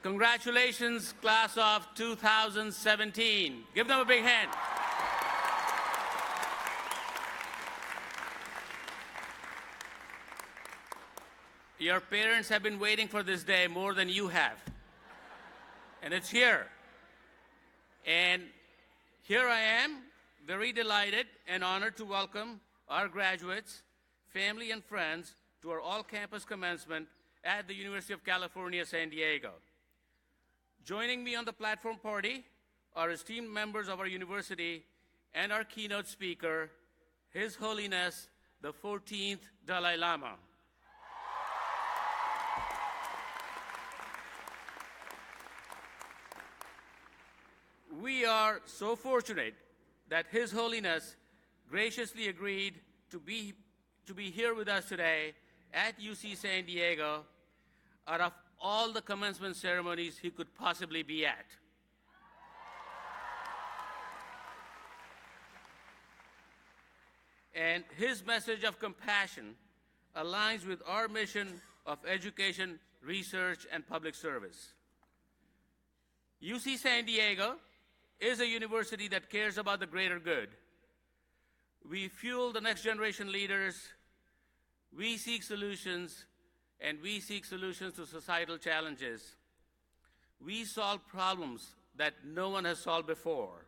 Congratulations, class of 2017. Give them a big hand. Your parents have been waiting for this day more than you have. And it's here. And here I am, very delighted and honored to welcome our graduates, family, and friends to our all-campus commencement at the University of California, San Diego. Joining me on the platform party are esteemed members of our university and our keynote speaker, His Holiness, the 14th Dalai Lama. We are so fortunate that His Holiness graciously agreed to be here with us today at UC San Diego out of all the commencement ceremonies he could possibly be at. And his message of compassion aligns with our mission of education, research, and public service. UC San Diego is a university that cares about the greater good. We fuel the next generation leaders, we seek solutions, and we seek solutions to societal challenges. We solve problems that no one has solved before.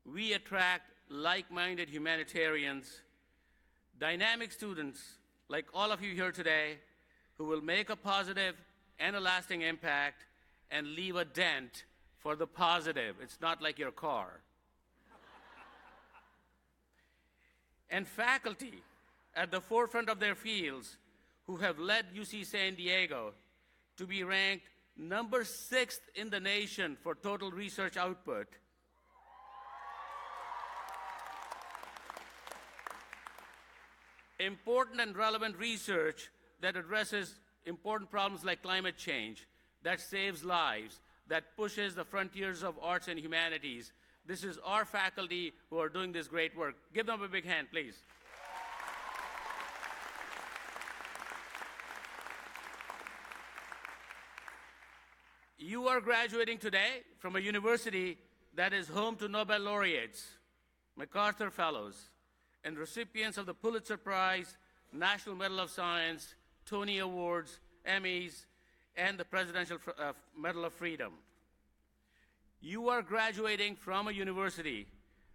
We attract like-minded humanitarians, dynamic students like all of you here today who will make a positive and a lasting impact and leave a dent for the positive. It's not like your car. And faculty at the forefront of their fields who have led UC San Diego to be ranked number 6th in the nation for total research output. Important and relevant research that addresses important problems like climate change, that saves lives, that pushes the frontiers of arts and humanities. This is our faculty who are doing this great work. Give them a big hand, please. You are graduating today from a university that is home to Nobel laureates, MacArthur Fellows, and recipients of the Pulitzer Prize, National Medal of Science, Tony Awards, Emmys, and the Presidential Medal of Freedom. You are graduating from a university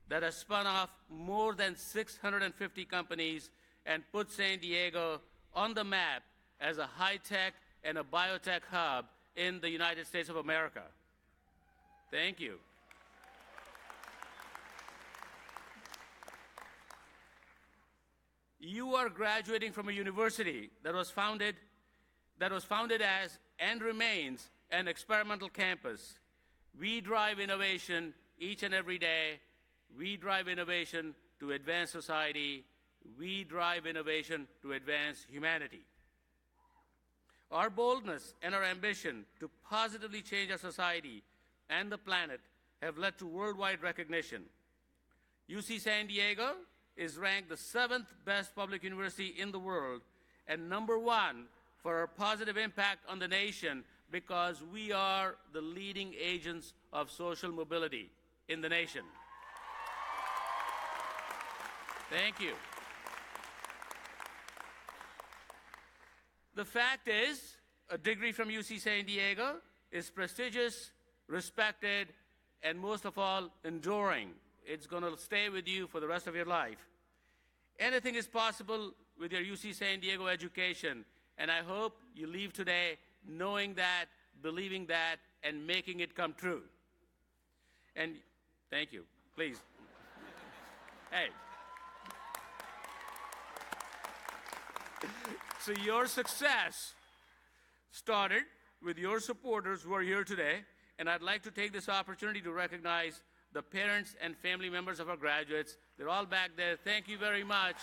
that has spun off more than 650 companies and put San Diego on the map as a high-tech and a biotech hub in the United States of America. Thank you. You are graduating from a university that was founded as and remains an experimental campus. We drive innovation each and every day. We drive innovation to advance society. We drive innovation to advance humanity. Our boldness and our ambition to positively change our society and the planet have led to worldwide recognition. UC San Diego is ranked the 7th best public university in the world and number 1 for our positive impact on the nation because we are the leading agents of social mobility in the nation. Thank you. The fact is, a degree from UC San Diego is prestigious, respected, and most of all, enduring. It's going to stay with you for the rest of your life. Anything is possible with your UC San Diego education, and I hope you leave today knowing that, believing that, and making it come true. And thank you. Please. Hey. So your success started with your supporters who are here today, and I'd like to take this opportunity to recognize the parents and family members of our graduates. They're all back there. Thank you very much.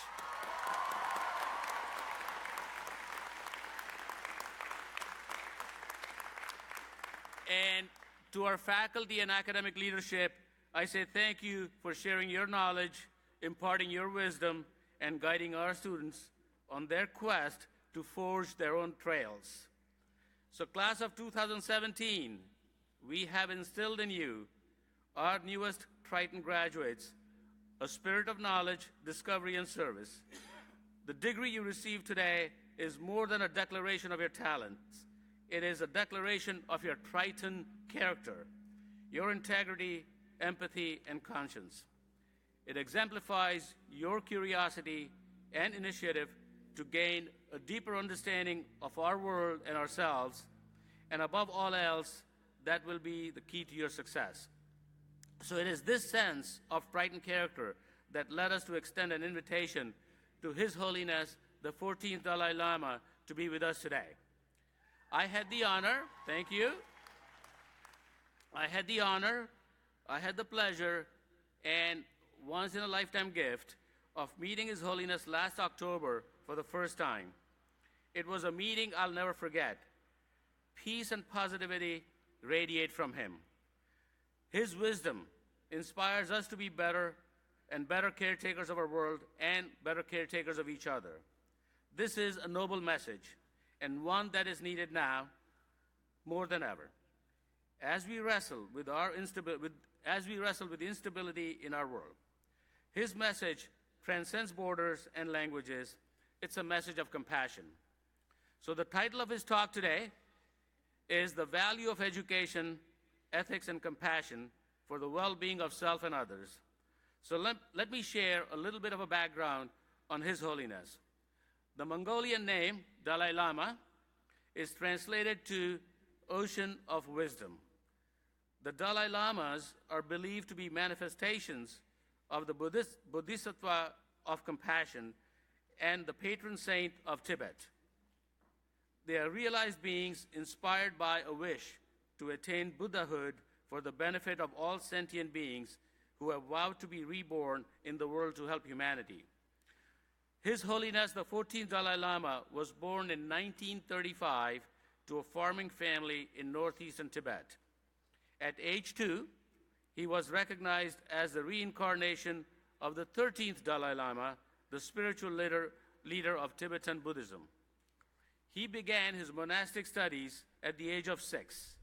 And to our faculty and academic leadership, I say thank you for sharing your knowledge, imparting your wisdom, and guiding our students on their quest to forge their own trails. So class of 2017, we have instilled in you, our newest Triton graduates, a spirit of knowledge, discovery, and service. The degree you receive today is more than a declaration of your talents. It is a declaration of your Triton character, your integrity, empathy, and conscience. It exemplifies your curiosity and initiative to gain a deeper understanding of our world and ourselves, and above all else, that will be the key to your success. So it is this sense of Triton character that led us to extend an invitation to His Holiness, the 14th Dalai Lama, to be with us today. I had the honor, thank you, I had the pleasure, and once-in-a-lifetime gift of meeting His Holiness last October for the first time. It was a meeting I'll never forget. Peace and positivity radiate from him. His wisdom inspires us to be better and better caretakers of our world and better caretakers of each other. This is a noble message, and one that is needed now more than ever. As we wrestle with the instability in our world, his message transcends borders and languages. It's a message of compassion. So the title of his talk today is The Value of Education, Ethics, and Compassion for the Well-Being of Self and Others. So let me share a little bit of a background on His Holiness. The Mongolian name, Dalai Lama, is translated to Ocean of Wisdom. The Dalai Lamas are believed to be manifestations of the Bodhisattva of compassion and the patron saint of Tibet. They are realized beings inspired by a wish to attain Buddhahood for the benefit of all sentient beings who have vowed to be reborn in the world to help humanity. His Holiness the 14th Dalai Lama was born in 1935 to a farming family in northeastern Tibet. At age 2, he was recognized as the reincarnation of the 13th Dalai Lama, the spiritual leader of Tibetan Buddhism. He began his monastic studies at the age of 6.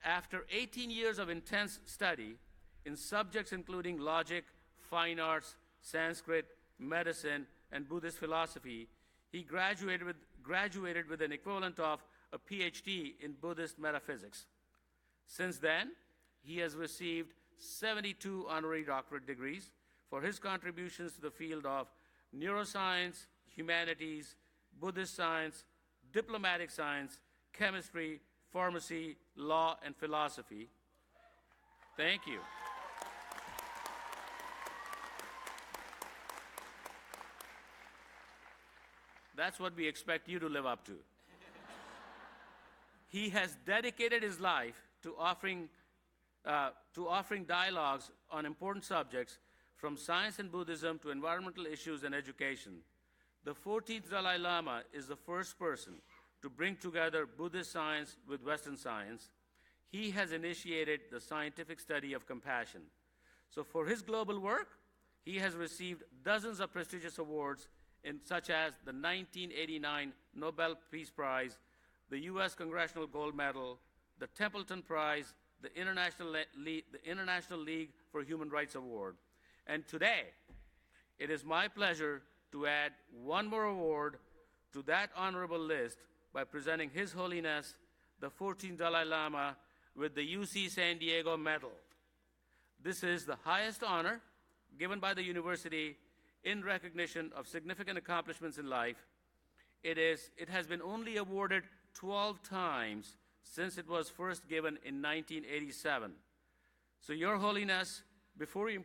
After 18 years of intense study in subjects including logic, fine arts, Sanskrit, medicine, and Buddhist philosophy, he graduated with an equivalent of a PhD in Buddhist metaphysics. Since then, he has received 72 honorary doctorate degrees for his contributions to the field of neuroscience, humanities, Buddhist science, diplomatic science, chemistry, pharmacy, law, and philosophy. Thank you. That's what we expect you to live up to. He has dedicated his life to offering dialogues on important subjects from science and Buddhism to environmental issues and education. The 14th Dalai Lama is the first person to bring together Buddhist science with Western science. He has initiated the scientific study of compassion. So for his global work, he has received dozens of prestigious awards such as the 1989 Nobel Peace Prize, the U.S. Congressional Gold Medal, the Templeton Prize, the International League for Human Rights Award. And today, it is my pleasure to add one more award to that honorable list by presenting His Holiness, the 14th Dalai Lama, with the UC San Diego Medal. This is the highest honor given by the university in recognition of significant accomplishments in life. It has been only awarded 12 times since it was first given in 1987. So Your Holiness, before you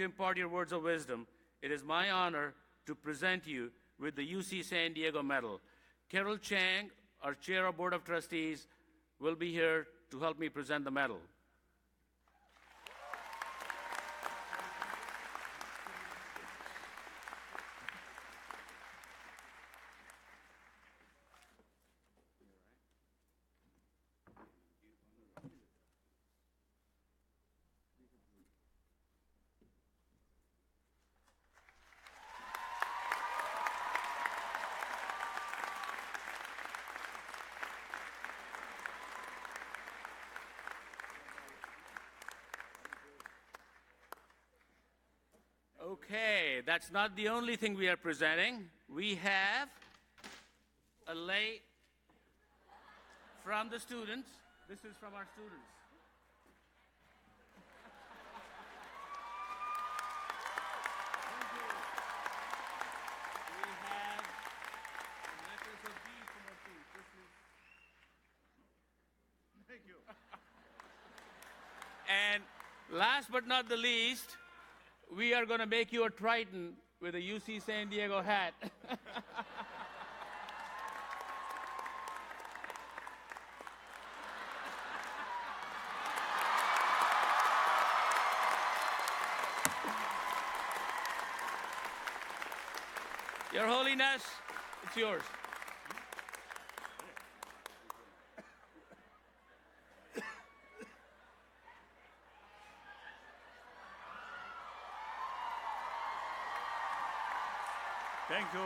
impart your words of wisdom, it is my honor to present you with the UC San Diego Medal. Carol Chang, our Chair of Board of Trustees, will be here to help me present the medal. Okay, that's not the only thing we are presenting. We have a lei from the students. This is from our students. We have letters of these from our students. This is... Thank you. And last but not the least, we are going to make you a Triton with a UC San Diego hat. Your Holiness, it's yours. Thank you.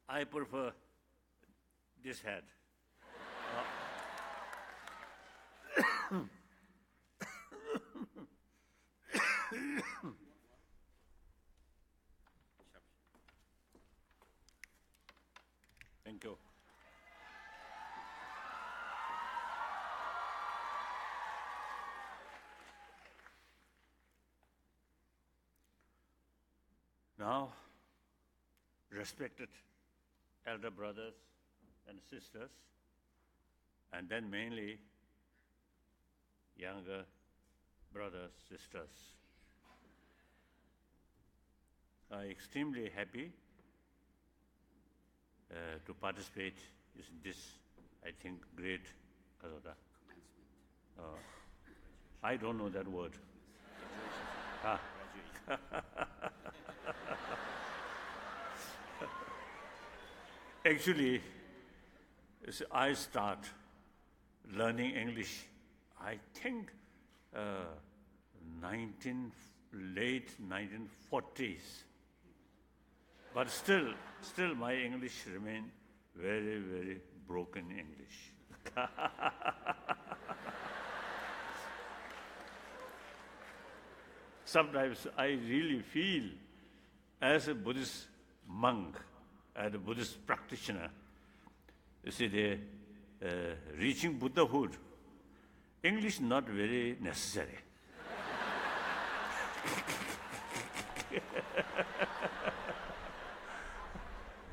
I prefer this hat. Thank you. Now, respected elder brothers and sisters, and then mainly younger brothers, sisters, I'm extremely happy to participate in this, I think, great Kazoda. I don't know that word. Actually, I start learning English, I think, late 1940s. But still my English remain very, very broken English. Sometimes I really feel, as a Buddhist monk, as a Buddhist practitioner, you see, reaching Buddhahood, English not very necessary.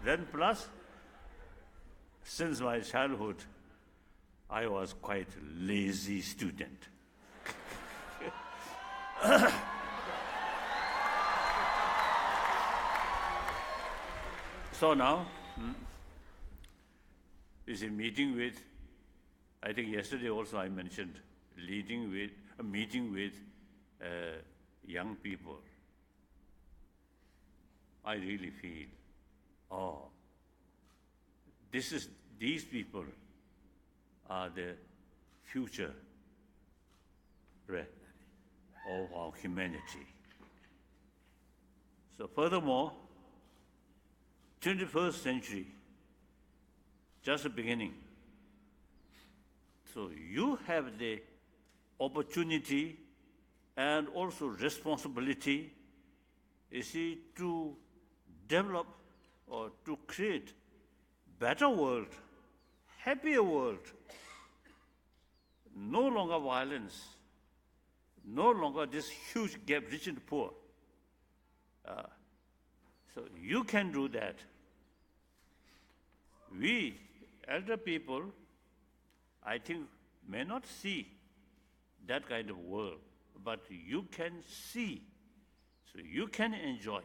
Then plus, since my childhood, I was quite lazy student. So now, is a meeting with, I think yesterday also I mentioned, a meeting with young people. I really feel, these people are the future of our humanity. So furthermore, 21st century, just the beginning. So you have the opportunity and also responsibility, you see, to develop or to create better world, happier world. No longer violence, no longer this huge gap, rich and poor. So you can do that. We, elder people, I think, may not see that kind of world, but you can see, so you can enjoy.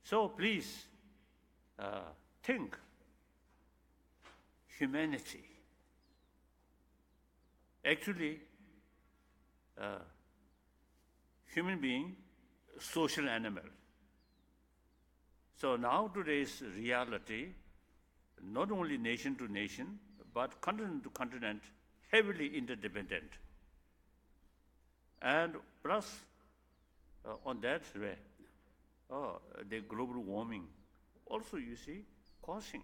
So please, think humanity. Actually, human being, social animal. So now today's reality, not only nation to nation, but continent to continent, heavily interdependent. And plus, on that way, the global warming also, you see, causing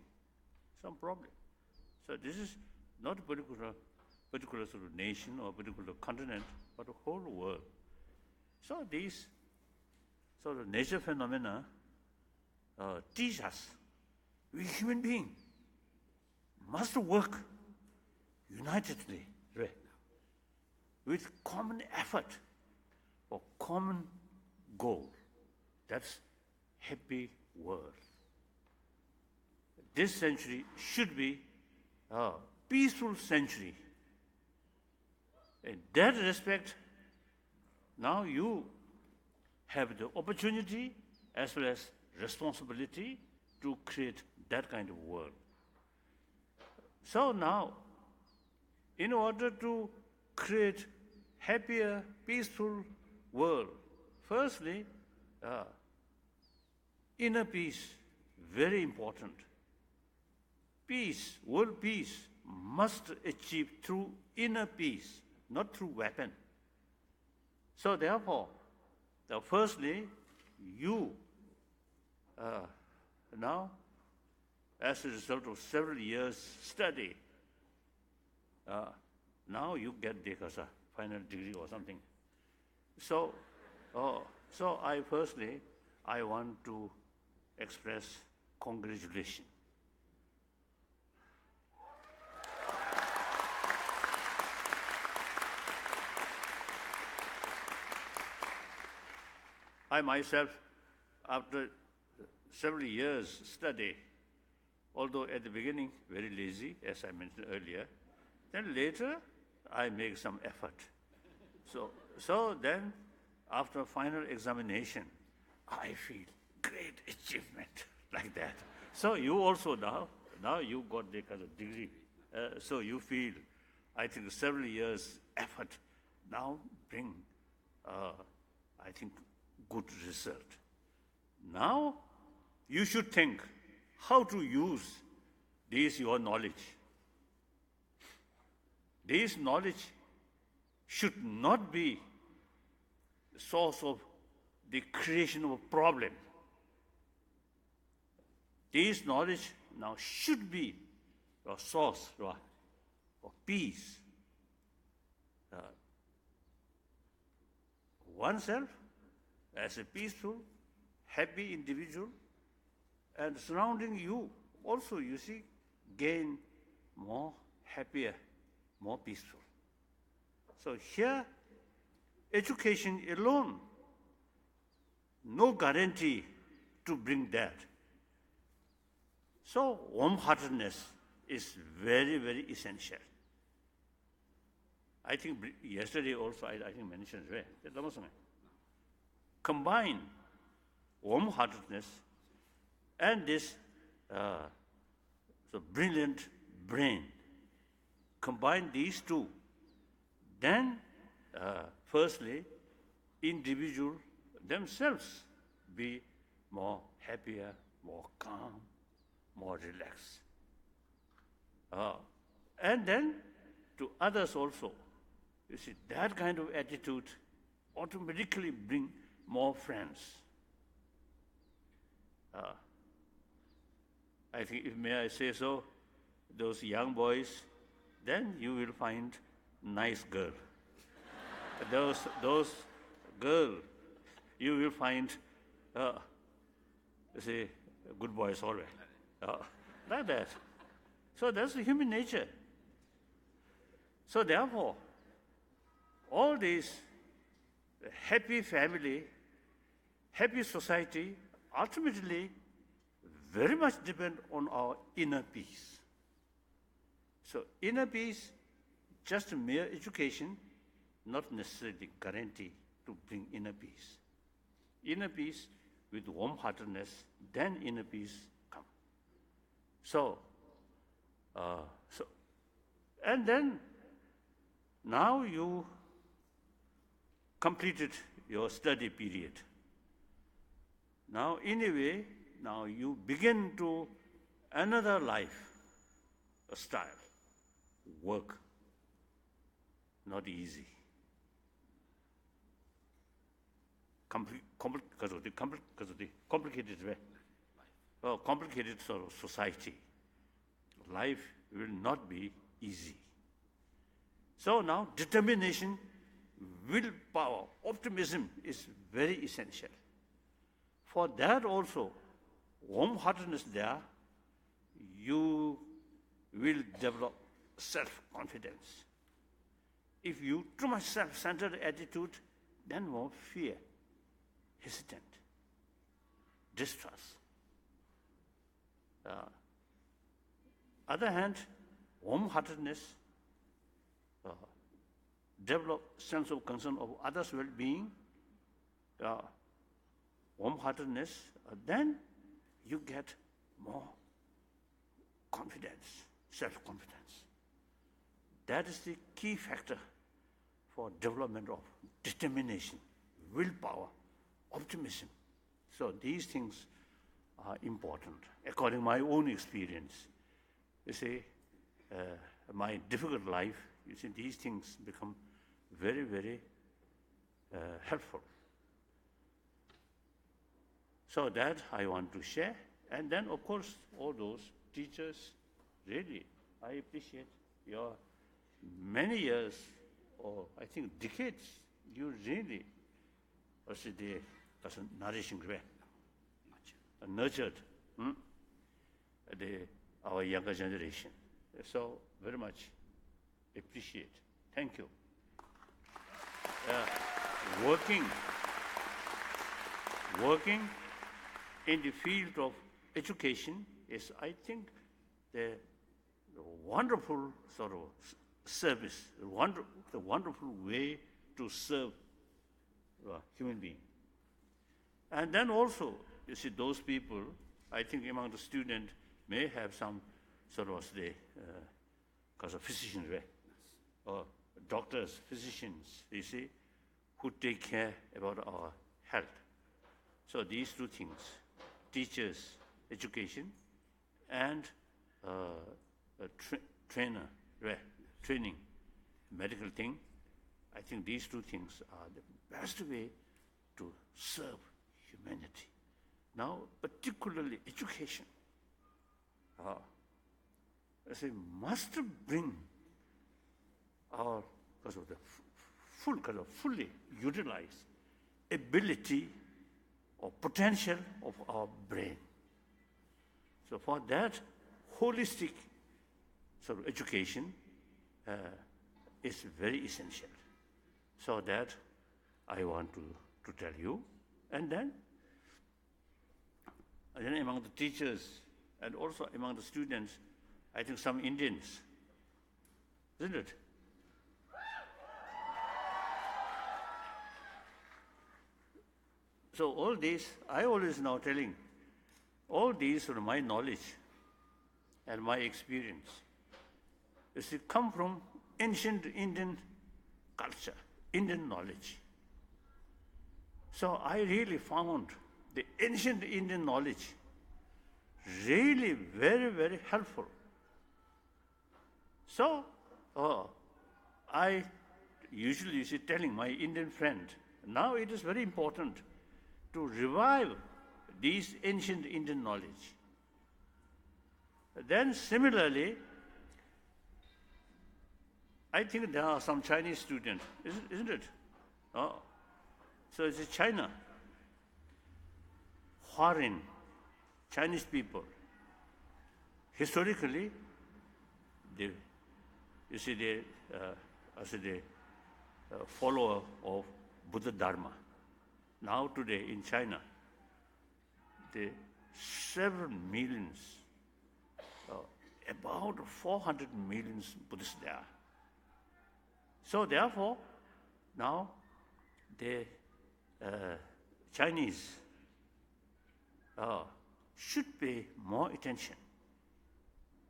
some problem. So this is not a particular sort of nation or particular continent, but the whole world. So these sort of nature phenomena teach us we human beings must work unitedly, right, with common effort for common goal. That's happy world. This century should be a peaceful century. In that respect, now you have the opportunity as well as responsibility to create that kind of world. So now, in order to create happier, peaceful world, firstly, inner peace, very important. Peace, world peace, must achieve through inner peace, not through weapon. So therefore, firstly, you now, as a result of several years study, now you get the final degree or something. So, I want to express congratulations. I myself, after several years study, although at the beginning very lazy, as I mentioned earlier, then later I make some effort. So then, after final examination, I feel great achievement like that. So you also now you got the kind of degree. So you feel, I think several years effort now bring, I think, good result. Now you should think how to use this your knowledge. This knowledge should not be the source of the creation of a problem. This knowledge now should be a source of peace. Oneself as a peaceful, happy individual, and surrounding you also, you see, gain more happier, more peaceful. So here, education alone, no guarantee to bring that. So warm-heartedness is very, very essential. I think yesterday also I think mentioned, right? Combine warm-heartedness and this brilliant brain. Combine these two. Then, firstly, individuals themselves be more happier, more calm, more relaxed. And then to others also. You see, that kind of attitude automatically bring more friends. I think, if may I say so, those young boys, then you will find nice girl. those girl, you will find, good boys always. Like that. So that's the human nature. So therefore, all these happy family, happy society, ultimately very much depend on our inner peace. So inner peace, just mere education, not necessarily guarantee to bring inner peace. Inner peace with warm-heartedness, then inner peace come. So, and then now you completed your study period. Now, in a way, now you begin to another life style, work. Not easy. Complicated way. complicated sort of society, life will not be easy. So now determination, willpower, optimism is very essential. For that also, warm-heartedness there, you will develop self-confidence. If you too much self-centered attitude, then more fear, hesitant, distrust. Other hand, warm-heartedness, develop sense of concern of others' well-being, warm-heartedness, then you get more confidence, self-confidence. That is the key factor for development of determination, willpower, optimism. So these things are important, according to my own experience. You see, my difficult life, you see, these things become very, very helpful. So that I want to share. And then, of course, all those teachers, really, I appreciate your many years, or I think decades, you really, that's a nourishing way, nurtured our younger generation. So very much appreciate. Thank you. Working in the field of education is, I think, the wonderful sort of service, the wonderful way to serve human being. And then also, you see, those people, I think among the students, may have some sort of because of physicians, right? Or doctors, physicians, you see, who take care about our health. So these two things, teachers, education, and trainer, right? Training, medical thing, I think these two things are the best way to serve humanity. Now, particularly education, I say, must bring our, because of the fully utilize ability or potential of our brain. So for that, holistic sort of education is very essential. So that I want to tell you. And then among the teachers and also among the students, I think some Indians, isn't it? So all these, I always now telling, all these are my knowledge and my experience. You see, come from ancient Indian culture, Indian knowledge. So I really found the ancient Indian knowledge really very, very helpful. So I usually telling my Indian friend, now it is very important to revive these ancient Indian knowledge. Then similarly, I think there are some Chinese students, isn't it? So it's China, Huarin, Chinese people. Historically, they follower of Buddha Dharma. Now today in China, there are several millions, about 400 million Buddhists there. So therefore, now the Chinese should pay more attention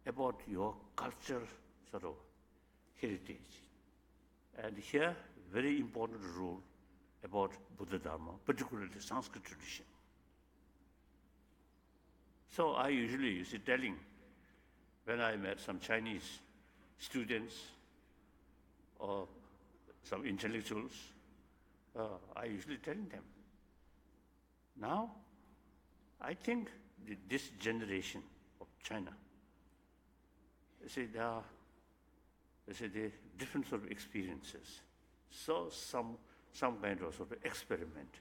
about your cultural sort of heritage. And here, very important role about Buddha Dharma, particularly the Sanskrit tradition. So I usually telling, when I met some Chinese students or some intellectuals, I usually telling them, now I think this generation of China, you see, there are different sort of experiences. So some kind of sort of experiment.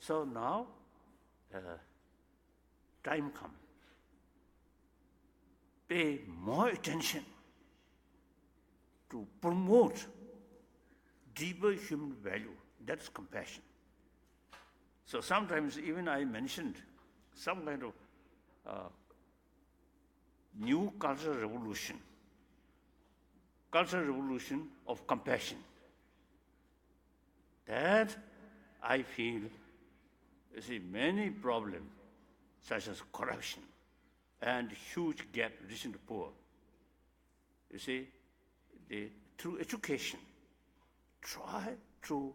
So now, time come. Pay more attention to promote deeper human value. That's compassion. So sometimes even I mentioned some kind of new cultural revolution of compassion. That I feel, you see, many problems such as corruption and huge gap rich and poor. You see, through education, try to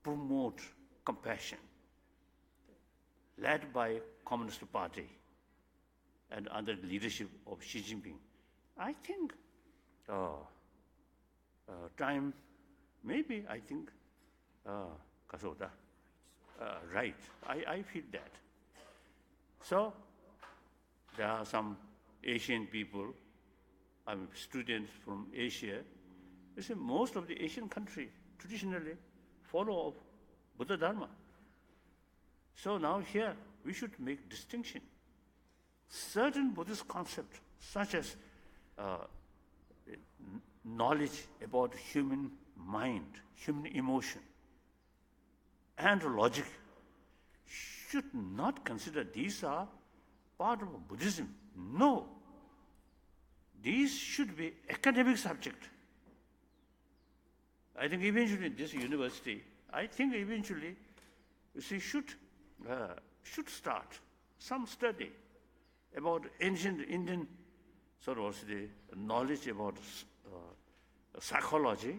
promote compassion, led by Communist Party and under the leadership of Xi Jinping. I think time, maybe I think, Kasoda, right. I feel that. So there are some Asian people, I'm students from Asia. You see, most of the Asian countries traditionally follow Buddha Dharma. So now here we should make distinction. Certain Buddhist concepts, such as knowledge about human mind, human emotion, and logic, should not consider these are part of Buddhism. No. These should be academic subject. I think eventually this university, you see, should start some study about ancient Indian sort of the knowledge about psychology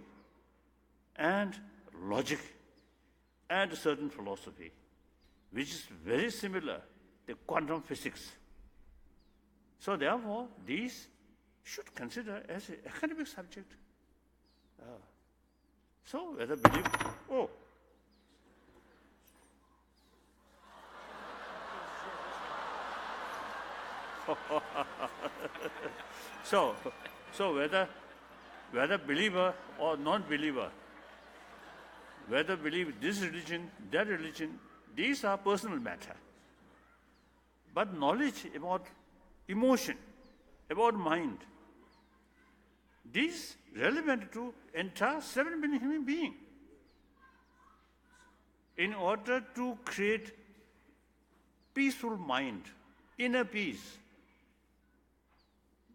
and logic and certain philosophy, which is very similar to quantum physics. So therefore, these should consider as an academic subject. So whether believe, so whether believer or non-believer, whether believe this religion, that religion, these are personal matter. But knowledge about emotion, about mind, this relevant to entire 7 billion human beings. In order to create peaceful mind, inner peace,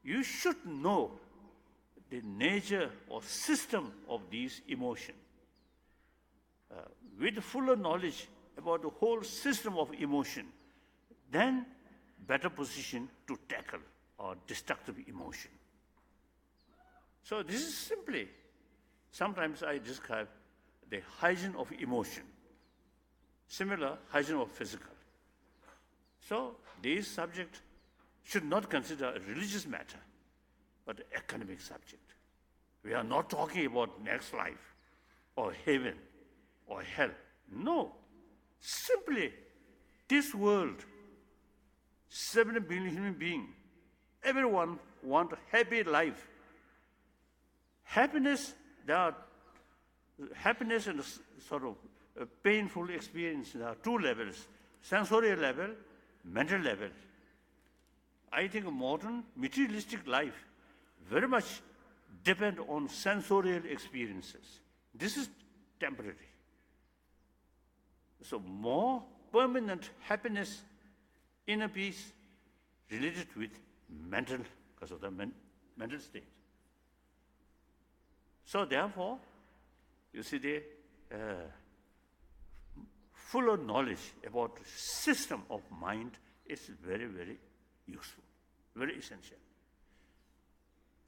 you should know the nature or system of these emotions. With fuller knowledge about the whole system of emotion, then better position to tackle our destructive emotion. So this is simply, sometimes I describe the hygiene of emotion, similar hygiene of physical. So these subjects should not consider a religious matter, but an academic subject. We are not talking about next life or heaven or hell. No, simply this world, 7 billion human beings, everyone want a happy life. Happiness, there are happiness and sort of a painful experience. There are two levels, sensorial level, mental level. I think modern materialistic life very much depend on sensorial experiences. This is temporary. So more permanent happiness, inner peace, related with mental, because of the mental state. So therefore, you see the fuller knowledge about the system of mind is very, very useful, very essential.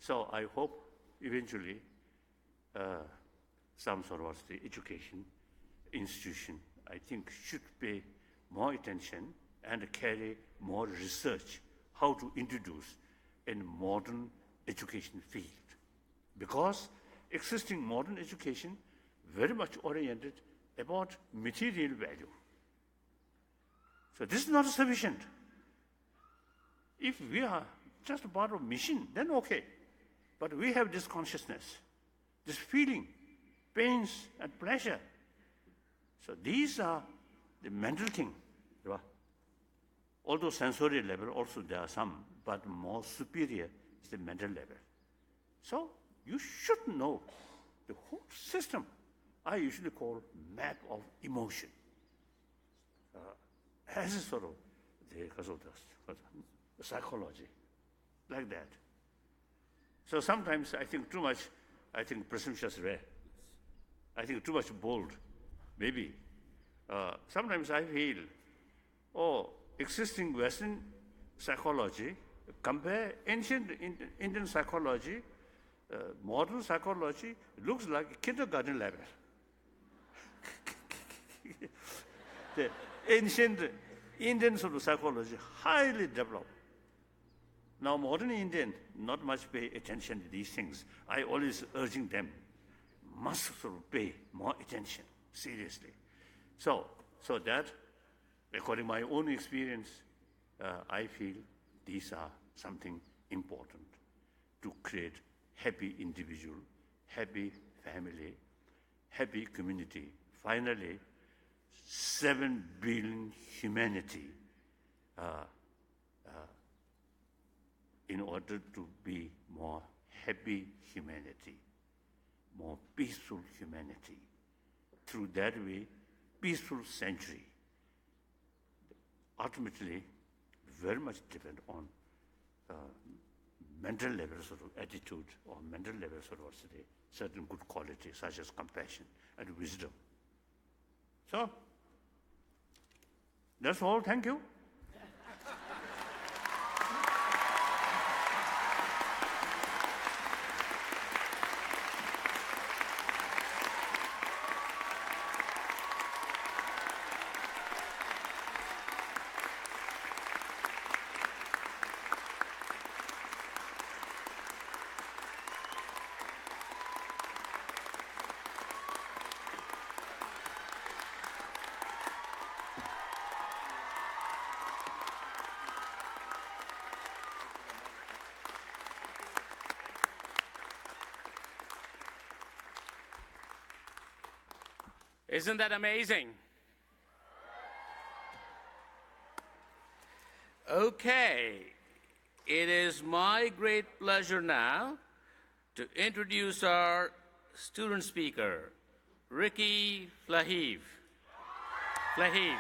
So I hope eventually some sort of the education institution, I think, should pay more attention and carry more research how to introduce in modern education field. Because existing modern education very much oriented about material value. So this is not sufficient. If we are just part of mission, then okay. But we have this consciousness, this feeling, pains and pleasure. So these are the mental thing. Although sensory level also there are some, but more superior is the mental level. So you should know the whole system. I usually call map of emotion. As a sort of the psychology, like that. So sometimes I think too much, presumptuous rare. I think too much bold, maybe. Sometimes I feel, existing Western psychology, compare ancient Indian psychology, modern psychology, looks like kindergarten level. The ancient Indian sort of psychology, highly developed. Now modern Indian, not much pay attention to these things. I always urging them, must sort of pay more attention, seriously. So that, according to my own experience, I feel these are something important to create happy individual, happy family, happy community. Finally, 7 billion humanity in order to be more happy humanity, more peaceful humanity. Through that way, peaceful century. Ultimately, very much depend on mental levels of attitude or mental levels of certain good qualities such as compassion and wisdom. So, that's all. Thank you. Isn't that amazing? Okay, it is my great pleasure now to introduce our student speaker, Ricky Flahiv. Flahiv.